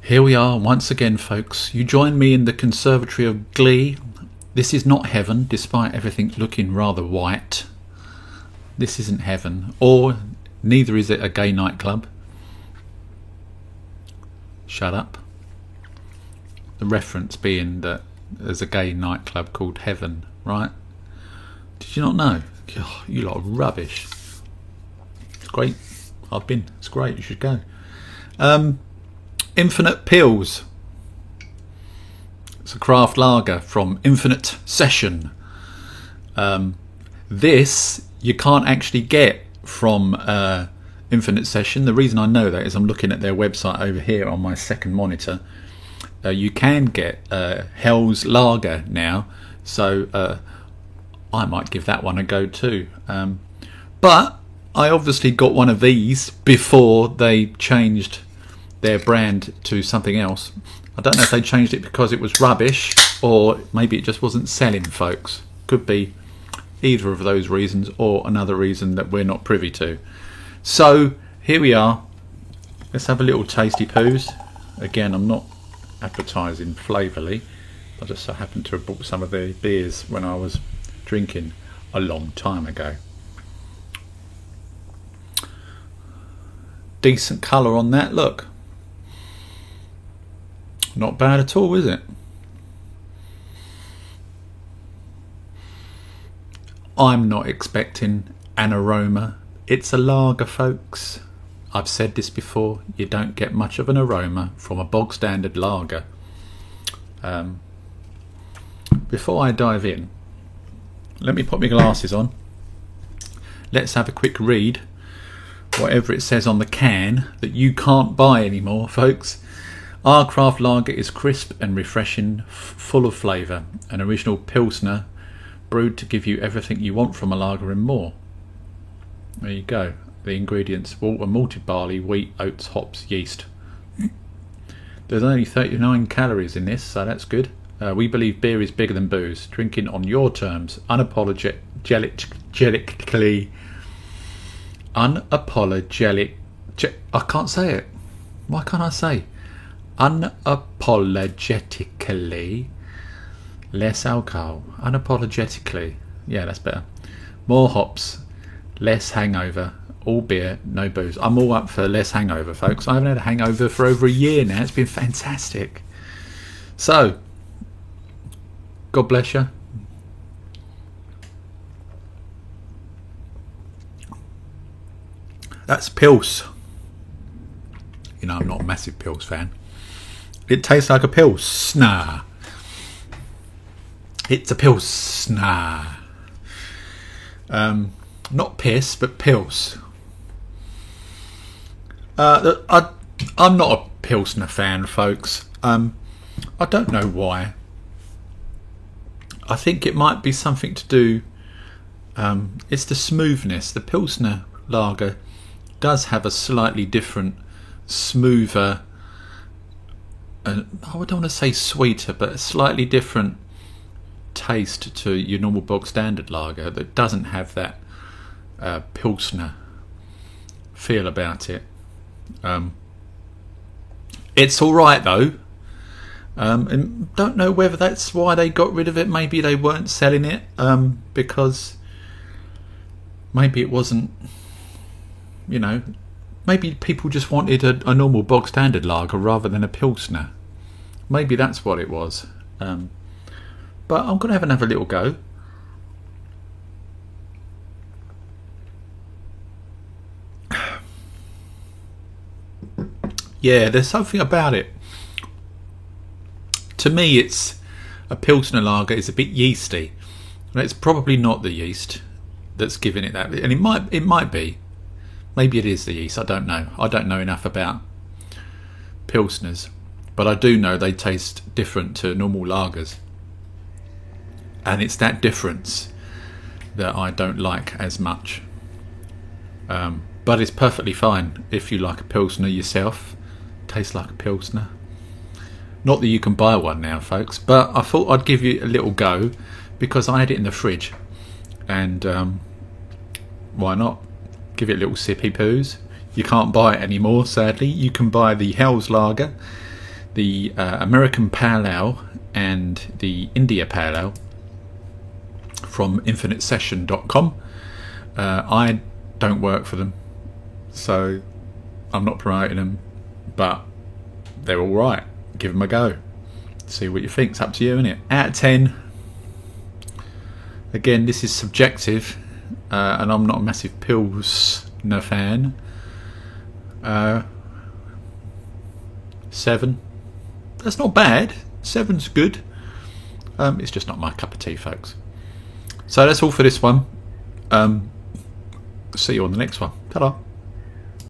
Here we are once again, folks. You join me in the Conservatory of Glee. This is not heaven, despite everything looking rather white. This isn't heaven, or neither is it a gay nightclub. Shut up. The reference being that there's a gay nightclub called Heaven, right? Did you not know? Oh, you lot are rubbish. It's great. I've been. It's great. You should go. Infinite Pills. It's a craft lager from Infinite Session. This you can't actually get from Infinite Session. The reason I know that is I'm looking at their website over here on my second monitor. You can get Hell's Lager now, so I might give that one a go too. But I obviously got one of these before they changed their brand to something else. I don't know if they changed it because it was rubbish, or maybe it just wasn't selling, folks. Could be either of those reasons, or another reason that we're not privy to. So here we are. Let's have a little tasty poos. Again, I'm not advertising Flavourly. I just so happened to have bought some of their beers when I was drinking a long time ago. Decent colour on that, look. Not bad at all, is it? I'm not expecting an aroma. It's a lager, folks. I've said this before, you don't get much of an aroma from a bog standard lager. Before I dive in, let me put my glasses on. Let's have a quick read. Whatever it says on the can that you can't buy anymore, folks. Our craft lager is crisp and refreshing, full of flavour. An original Pilsner brewed to give you everything you want from a lager and more. There you go. The ingredients: water, malted barley, wheat, oats, hops, yeast. There's only 39 calories in this, so that's good. We believe beer is bigger than booze. Drinking on your terms, unapologetically. I can't say it. Why can't I say? Unapologetically less alcohol. Unapologetically. Yeah, that's better. More hops, less hangover. All beer, no booze. I'm all up for less hangover, folks. I haven't had a hangover for over a year now. It's been fantastic. So, God bless you. That's Pils. You know, I'm not a massive Pils fan. It tastes like a Pilsner. It's a Pilsner. Not piss, but Pils. I'm not a Pilsner fan, folks. I don't know why. I think it might be something to do. It's the smoothness. The Pilsner lager does have a slightly different, smoother, I don't want to say sweeter, but a slightly different taste to your normal bog standard lager that doesn't have that Pilsner feel about it. It's alright though, and don't know whether that's why they got rid of it. Maybe they weren't selling it because maybe it wasn't, you know, maybe people just wanted a normal bog standard lager rather than a Pilsner. Maybe that's what it was. But I'm going to have another little go. Yeah, there's something about it. To me, it's a Pilsner lager is a bit yeasty. And it's probably not the yeast that's giving it that. And it might be. Maybe it is the yeast. I don't know. I don't know enough about Pilsners. But I do know they taste different to normal lagers. And it's that difference that I don't like as much. But it's perfectly fine if you like a Pilsner yourself. Tastes like a Pilsner. Not that you can buy one now, folks, but I thought I'd give you a little go because I had it in the fridge. And why not? Give it a little sippy poos. You can't buy it anymore, sadly. You can buy the Hell's Lager. the American Pale Ale and the India Pale Ale from infinitesession.com. I don't work for them, so I'm not promoting them, but they're all right. Give them a go. See what you think. It's up to you, isn't it? Out of 10. Again, this is subjective, and I'm not a massive Pilsner fan. 7. That's not bad. 7's good. It's just not my cup of tea, folks. So that's all for this one. See you on the next one. Ta-da.